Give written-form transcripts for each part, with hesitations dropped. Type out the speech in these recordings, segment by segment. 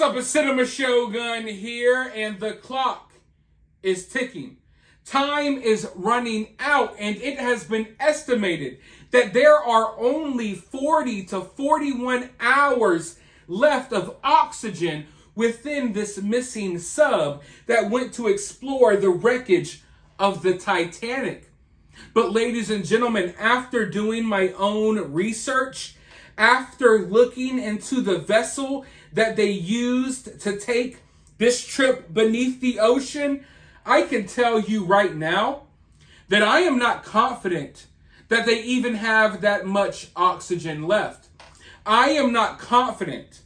up? A Cinema Shogun here, and the clock is ticking. Time is running out, and it has been estimated that there are only 40 to 41 hours left of oxygen within this missing sub that went to explore the wreckage of the Titanic. But ladies and gentlemen, after doing my own research, after looking into the vessel that they used to take this trip beneath the ocean, I can tell you right now that I am not confident that they even have that much oxygen left. I am not confident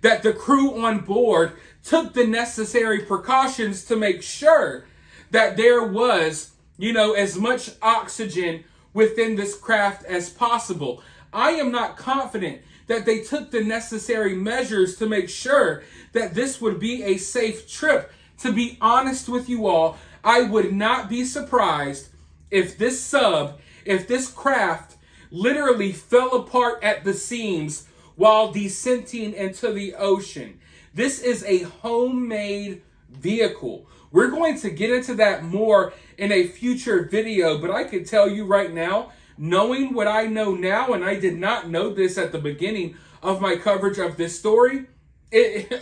that the crew on board took the necessary precautions to make sure that there was, as much oxygen within this craft as possible. I am not confident that they took the necessary measures to make sure that this would be a safe trip. To be honest with you all, I would not be surprised if this craft literally fell apart at the seams while descending into the ocean. This is a homemade vehicle. We're going to get into that more in a future video, but I can tell you right now, knowing what I know now, and I did not know this at the beginning of my coverage of this story, I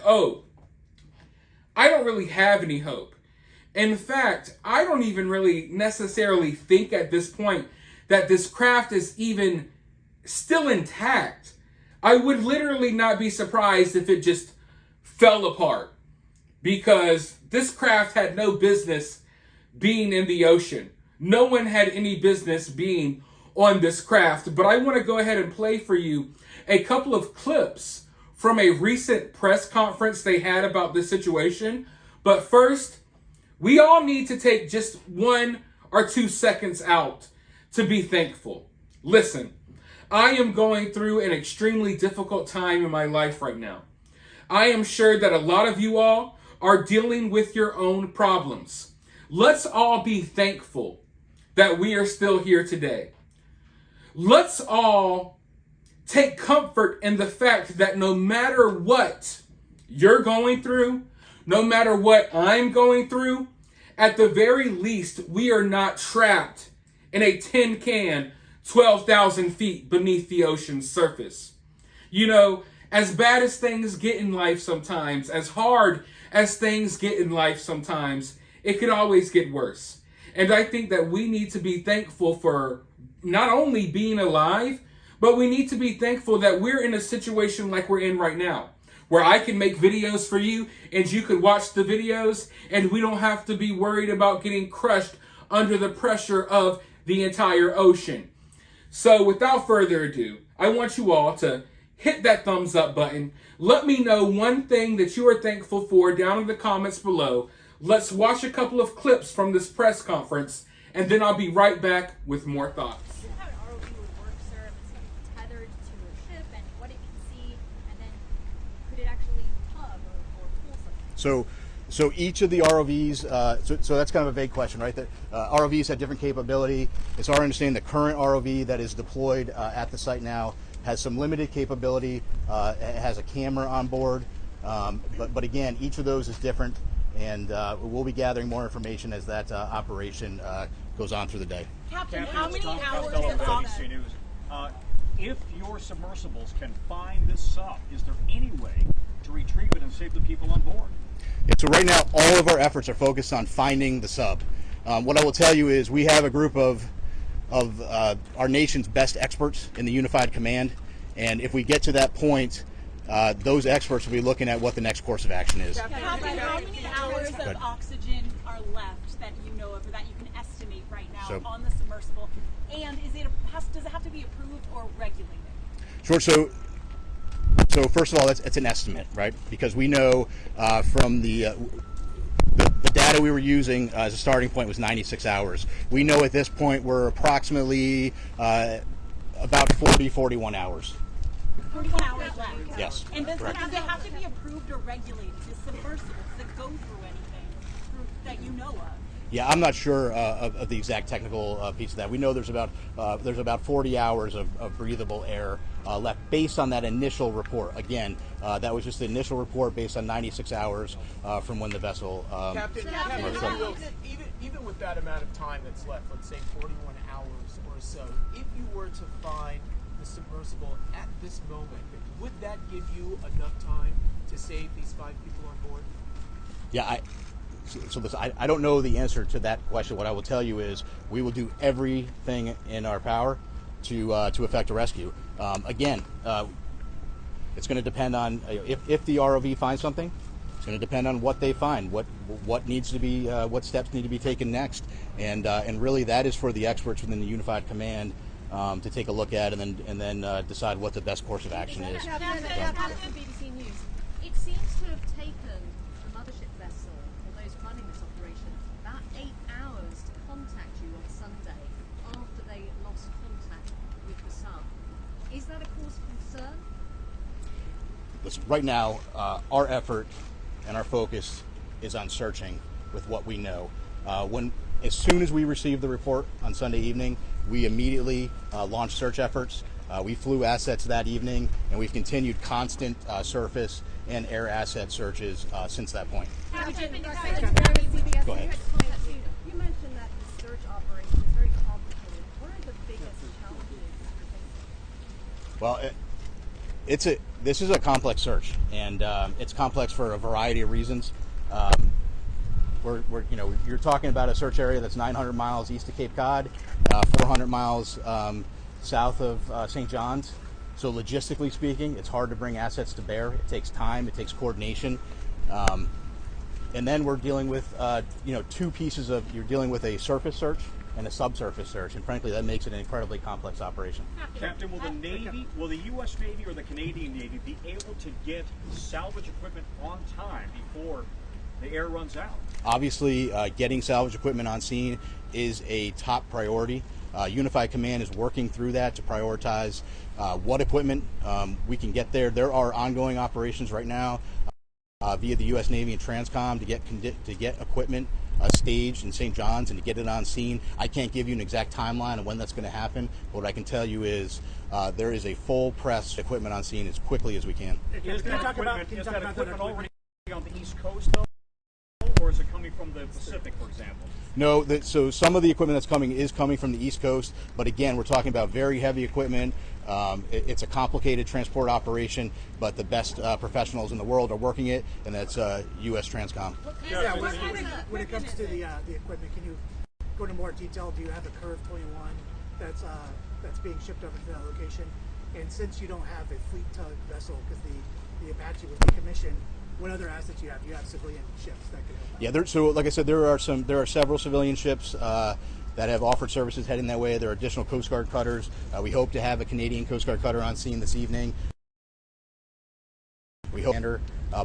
don't really have any hope. In fact, I don't even really necessarily think at this point that this craft is even still intact. I would literally not be surprised if it just fell apart, because this craft had no business being in the ocean. No one had any business being on this craft. But I want to go ahead and play for you a couple of clips from a recent press conference they had about this situation. But first, we all need to take just 1 or 2 seconds out to be thankful. Listen, I am going through an extremely difficult time in my life right now. I am sure that a lot of you all are dealing with your own problems. Let's all be thankful that we are still here today. Let's all take comfort in the fact that no matter what you're going through, no matter what I'm going through, at the very least, we are not trapped in a tin can 12,000 feet beneath the ocean's surface. As bad as things get in life sometimes, as hard as things get in life sometimes, it could always get worse. And I think that we need to be thankful for not only being alive, but we need to be thankful that we're in a situation like we're in right now, where I can make videos for you and you could watch the videos, and we don't have to be worried about getting crushed under the pressure of the entire ocean. So without further ado, I want you all to hit that thumbs up button. Let me know one thing that you are thankful for down in the comments below. Let's watch a couple of clips from this press conference, and then I'll be right back with more thoughts. Is how an ROV would work, sir? It's going to be tethered to a ship and what it can see, and then could it actually tug or pull something? So each of the ROVs, so that's kind of a vague question, right? The ROVs have different capability. It's our understanding the current ROV that is deployed at the site now has some limited capability. It has a camera on board, but again, each of those is different, and we'll be gathering more information as that operation goes on through the day. Captain, how many hours of oxygen? If your submersibles can find this sub, is there any way to retrieve it and save the people on board? Yeah, so right now, all of our efforts are focused on finding the sub. What I will tell you is we have a group of our nation's best experts in the Unified Command, and if we get to that point, those experts will be looking at what the next course of action is. Captain, how many hours of oxygen are left that you know of, or that you can estimate right now on the submersible? And does it have to be approved or regulated? Sure. So first of all, it's an estimate, right? Because we know from the data we were using as a starting point was 96 hours. We know at this point we're approximately about 41 hours. 41 hours left. Yes. And does it have to be approved or regulated? Does submersibles that go through anything that you know of? Yeah, I'm not sure of the exact technical piece of that. We know there's about 40 hours of breathable air left based on that initial report. Again, that was just the initial report based on 96 hours from when the vessel. Captain, even with that amount of time that's left, let's say 41 hours or so, if you were to find the submersible at this moment, would that give you enough time to save these 5 people on board? Yeah, so listen, I don't know the answer to that question. What I will tell you is we will do everything in our power to effect a rescue. Again, it's going to depend on if the ROV finds something. It's going to depend on what they find, what needs to be, what steps need to be taken next, and really that is for the experts within the Unified Command to take a look at and then decide what the best course of action is. From BBC News, it seems to have taken the mothership vessel, or those running this operation, about 8 hours to contact you on Sunday after they lost contact with the sub. Is that a cause for concern? Listen, right now, our effort and our focus is on searching with what we know. As soon as we received the report on Sunday evening, we immediately launched search efforts. We flew assets that evening, and we've continued constant surface and air asset searches since that point. Go ahead. You mentioned that the search operation is very complicated. What are the biggest challenges you're facing? Well, this is a complex search, and it's complex for a variety of reasons. You're talking about a search area that's 900 miles east of Cape Cod, 400 miles south of St. John's. So logistically speaking, it's hard to bring assets to bear. It takes time. It takes coordination. And then we're dealing with, you're dealing with a surface search and a subsurface search, and frankly, that makes it an incredibly complex operation. Captain, will the U.S. Navy or the Canadian Navy be able to get salvage equipment on time before the air runs out? Obviously, getting salvage equipment on scene is a top priority. Unified Command is working through that to prioritize what equipment we can get there. There are ongoing operations right now via the U.S. Navy and Transcom to get equipment staged in St. John's and to get it on scene. I can't give you an exact timeline of when that's going to happen, but what I can tell you is there is a full press equipment on scene as quickly as we can. Is that equipment already on the East Coast, though? Or is it coming from the Pacific, for example? No, so some of the equipment that's coming is coming from the East Coast, but again, we're talking about very heavy equipment. It's a complicated transport operation, but the best professionals in the world are working it, and that's U.S. Transcom. When it comes to the equipment, can you go into more detail? Do you have a Curve 21 that's being shipped over to that location? And since you don't have a fleet tug vessel, because the Apache was decommissioned, what other assets you have? You have civilian ships that can help. Yeah, so like I said, there are several civilian ships that have offered services heading that way. There are additional Coast Guard cutters. We hope to have a Canadian Coast Guard cutter on scene this evening. We hope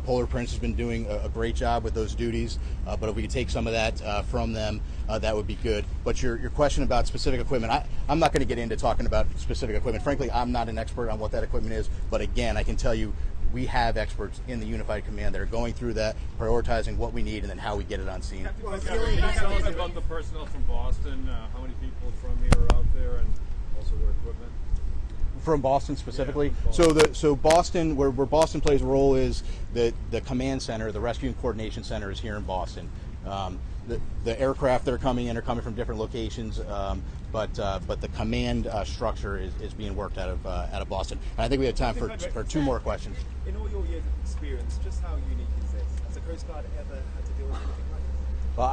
Polar Prince has been doing a great job with those duties, but if we could take some of that from them, that would be good. But your question about specific equipment, I'm not going to get into talking about specific equipment. Frankly, I'm not an expert on what that equipment is, but again, I can tell you we have experts in the Unified Command that are going through that, prioritizing what we need, and then how we get it on scene. Tell us about the personnel from Boston, how many people from here are out there, and also their equipment. From Boston specifically. Yeah, from Boston. So Boston, where Boston plays a role is the command center, the rescue and coordination center is here in Boston. The aircraft that are coming in are coming from different locations, but the command structure is being worked out of Boston. And I think we have time for 2 more questions. In all your years of experience, just how unique is this? Has the Coast Guard ever had to deal with anything like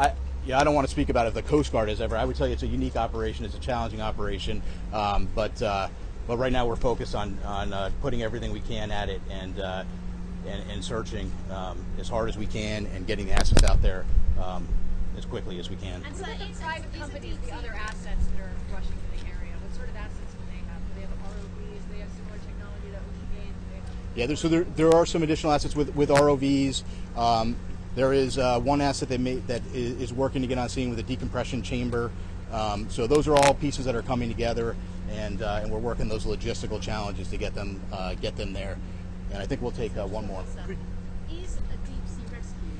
this? Well, I don't want to speak about if the Coast Guard has ever. I would tell you it's a unique operation. It's a challenging operation, but right now we're focused on putting everything we can at it and searching as hard as we can and getting the assets out there as quickly as we can. And so the private companies, the other assets that are rushing to the area, what sort of assets do they have? Do they have ROVs? Do they have similar technology that Ocean Gate? Yeah, so there are some additional assets with ROVs. There is one asset that is working to get on scene with a decompression chamber. So those are all pieces that are coming together, and we're working those logistical challenges to get them there. And I think we'll take one more. Is a deep sea rescue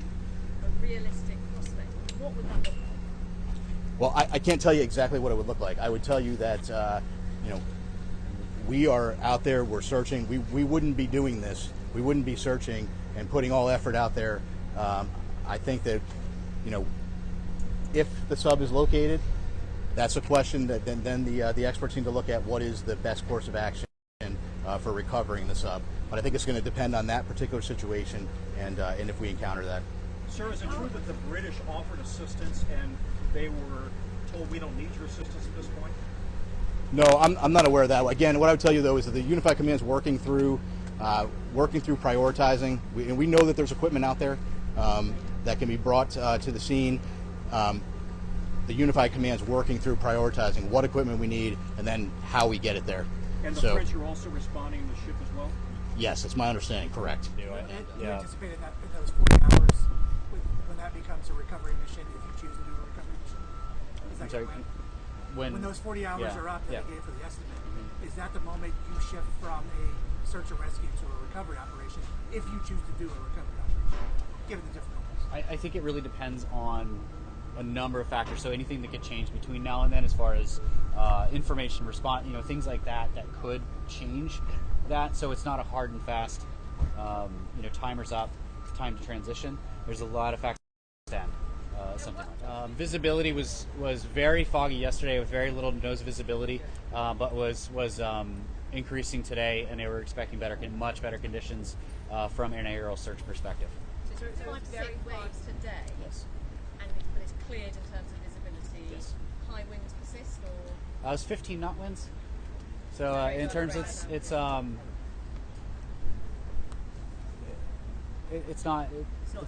a realistic prospect? What would that look like? Well, I can't tell you exactly what it would look like. I would tell you that, we are out there, we're searching. We wouldn't be doing this. We wouldn't be searching and putting all effort out there. I think that, if the sub is located, that's a question that then the experts need to look at what is the best course of action for recovering the sub. But I think it's going to depend on that particular situation and if we encounter that. Sir, is it true that the British offered assistance and they were told we don't need your assistance at this point? No, I'm not aware of that. Again, what I would tell you though is that the Unified Command is working through prioritizing. And we know that there's equipment out there that can be brought to the scene. The Unified Command is working through prioritizing what equipment we need and then how we get it there. And the French are also responding to the ship as well? Yes, that's my understanding. Correct. You anticipated that in those 40 hours when that becomes a recovery mission, if you choose to do a recovery mission? Is that your plan? When those 40 hours are up that they gave for the estimate, is that the moment you shift from a search and rescue to a recovery operation if you choose to do a recovery operation, given the difficulties? I think it really depends on a number of factors. So anything that could change between now and then, as far as information response, things like that could change that. So it's not a hard and fast, timer's up, time to transition. There's a lot of factors to understand something like that. Visibility was very foggy yesterday with very little nose visibility, but was increasing today, and they were expecting much better conditions from an aerial search perspective. So it's 5 to 6 waves today. Yes. But it's cleared in terms of visibility. Yes. High winds persist, or It was 15 knot winds. So in terms, it's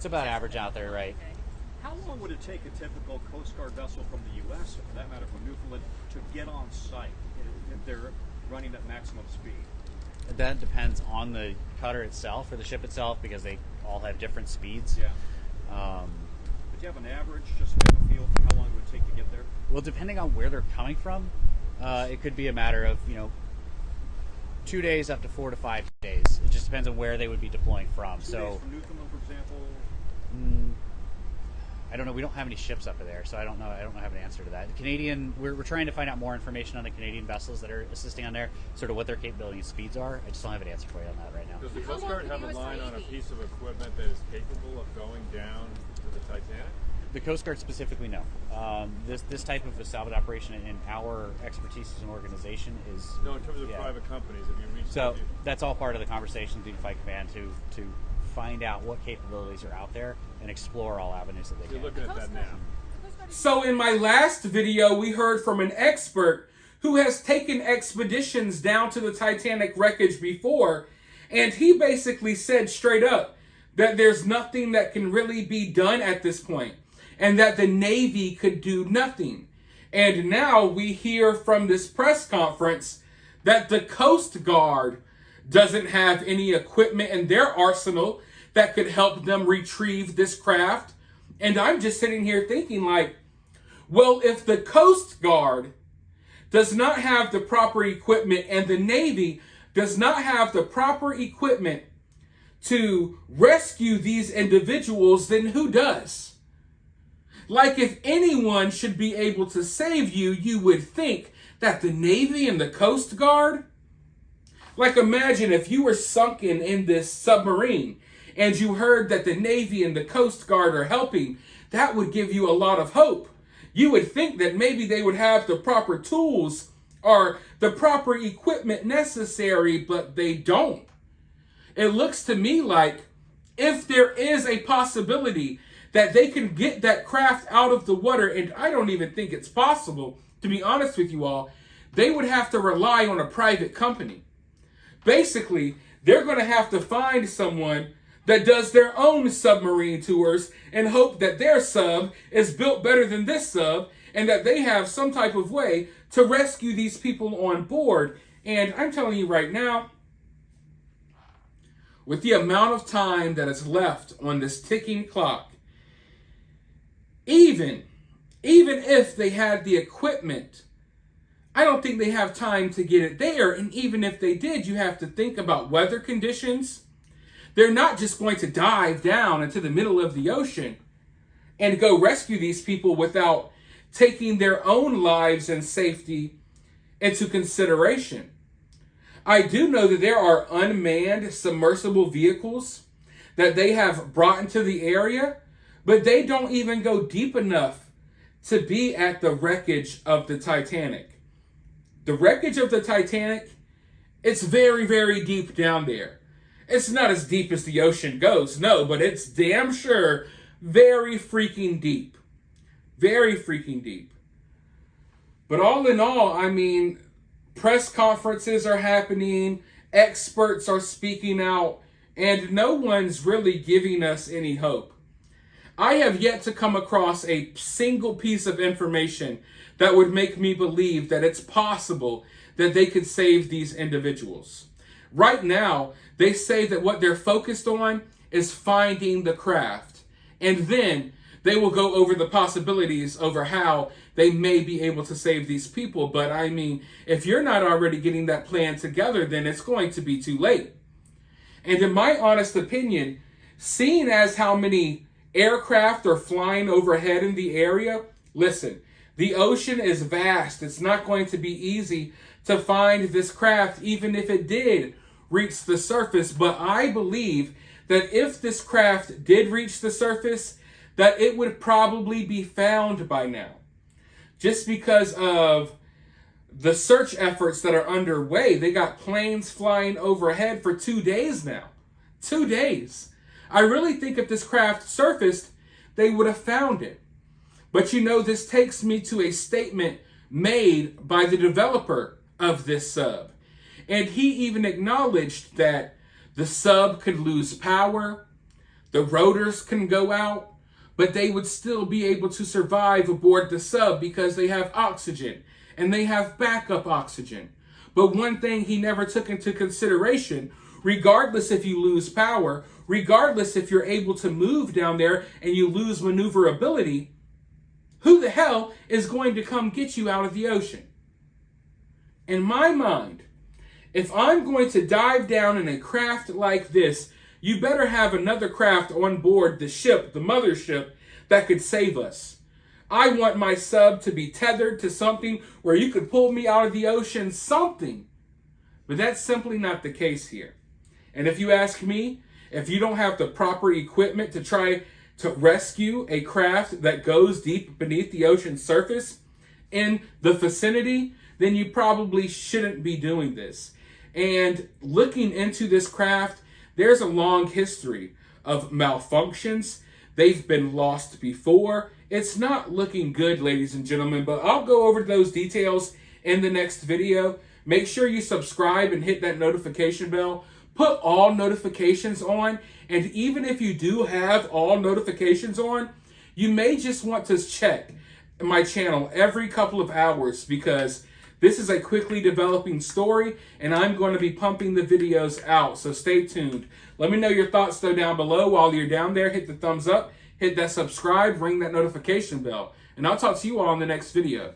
about average out there, right? Okay. How long would it take a typical Coast Guard vessel from the U.S., or for that matter from Newfoundland, to get on site if they're running at maximum speed? That depends on the cutter itself or the ship itself, because they all have different speeds. Yeah. But do you have an average, just to get a feel for how long it would take to get there? Well, depending on where they're coming from, it could be a matter of 2 days up to 4 to 5 days. It just depends on where they would be deploying from. 2 days from Newfoundland, for example. I don't know. We don't have any ships up there, so I don't know. I don't have an answer to that. The Canadian, we're trying to find out more information on the Canadian vessels that are assisting on there, sort of what their capability and speeds are. I just don't have an answer for you on that right now. Does the Coast Guard have a line on a piece of equipment that is capable of going down to the Titanic? The Coast Guard specifically, no. This type of a salvage operation in our expertise as an organization is... No, in terms of private companies, have you reached... So that's all part of the conversation with the Unified Command to find out what capabilities are out there and explore all avenues that they can. You're looking at that now. So in my last video, we heard from an expert who has taken expeditions down to the Titanic wreckage before, and he basically said straight up that there's nothing that can really be done at this point, and that the Navy could do nothing. And now we hear from this press conference that the Coast Guard doesn't have any equipment in their arsenal that could help them retrieve this craft. And I'm just sitting here thinking like, well, if the Coast Guard does not have the proper equipment and the Navy does not have the proper equipment to rescue these individuals, then who does? Like, if anyone should be able to save you, you would think that the Navy and the Coast Guard. Like, imagine if you were sunken in this submarine and you heard that the Navy and the Coast Guard are helping. That would give you a lot of hope. You would think that maybe they would have the proper tools or the proper equipment necessary, but they don't. It looks to me like if there is a possibility that they can get that craft out of the water, and I don't even think it's possible, to be honest with you all, they would have to rely on a private company. Basically, they're going to have to find someone that does their own submarine tours and hope that their sub is built better than this sub and that they have some type of way to rescue these people on board. And I'm telling you right now, with the amount of time that is left on this ticking clock, even if they had the equipment, I don't think they have time to get it there. And even if they did, you have to think about weather conditions. They're not just going to dive down into the middle of the ocean and go rescue these people without taking their own lives and safety into consideration. I do know that there are unmanned submersible vehicles that they have brought into the area, but they don't even go deep enough to be at the wreckage of the Titanic. The wreckage of the Titanic, it's very, very deep down there. It's not as deep as the ocean goes, no, but it's damn sure very freaking deep. Very freaking deep. But all in all, I mean, press conferences are happening, experts are speaking out, and no one's really giving us any hope. I have yet to come across a single piece of information that would make me believe that it's possible that they could save these individuals. Right now, they say that what they're focused on is finding the craft, and then they will go over the possibilities over how they may be able to save these people. But I mean, if you're not already getting that plan together, then it's going to be too late. And in my honest opinion, seeing as how many aircraft are flying overhead in the area, listen, the ocean is vast. It's not going to be easy to find this craft, even if it did reach the surface. But I believe that if this craft did reach the surface, that it would probably be found by now. Just because of the search efforts that are underway. They got planes flying overhead for 2 days now. 2 days. I really think if this craft surfaced, they would have found it. But you know, this takes me to a statement made by the developer of this sub. And he even acknowledged that the sub could lose power, the rotors can go out, but they would still be able to survive aboard the sub because they have oxygen and they have backup oxygen. But one thing he never took into consideration, regardless if you lose power, regardless if you're able to move down there and you lose maneuverability, who the hell is going to come get you out of the ocean? In my mind, if I'm going to dive down in a craft like this, you better have another craft on board the ship, the mothership, that could save us. I want my sub to be tethered to something where you could pull me out of the ocean, something. But that's simply not the case here. And if you ask me, if you don't have the proper equipment to try to rescue a craft that goes deep beneath the ocean's surface in the vicinity, then you probably shouldn't be doing this. And looking into this craft, there's a long history of malfunctions. They've been lost before. It's not looking good, ladies and gentlemen, but I'll go over those details in the next video. Make sure you subscribe and hit that notification bell. Put all notifications on, and even if you do have all notifications on, you may just want to check my channel every couple of hours because this is a quickly developing story, and I'm going to be pumping the videos out, so stay tuned. Let me know your thoughts, though, down below. While you're down there, hit the thumbs up, hit that subscribe, ring that notification bell, and I'll talk to you all in the next video.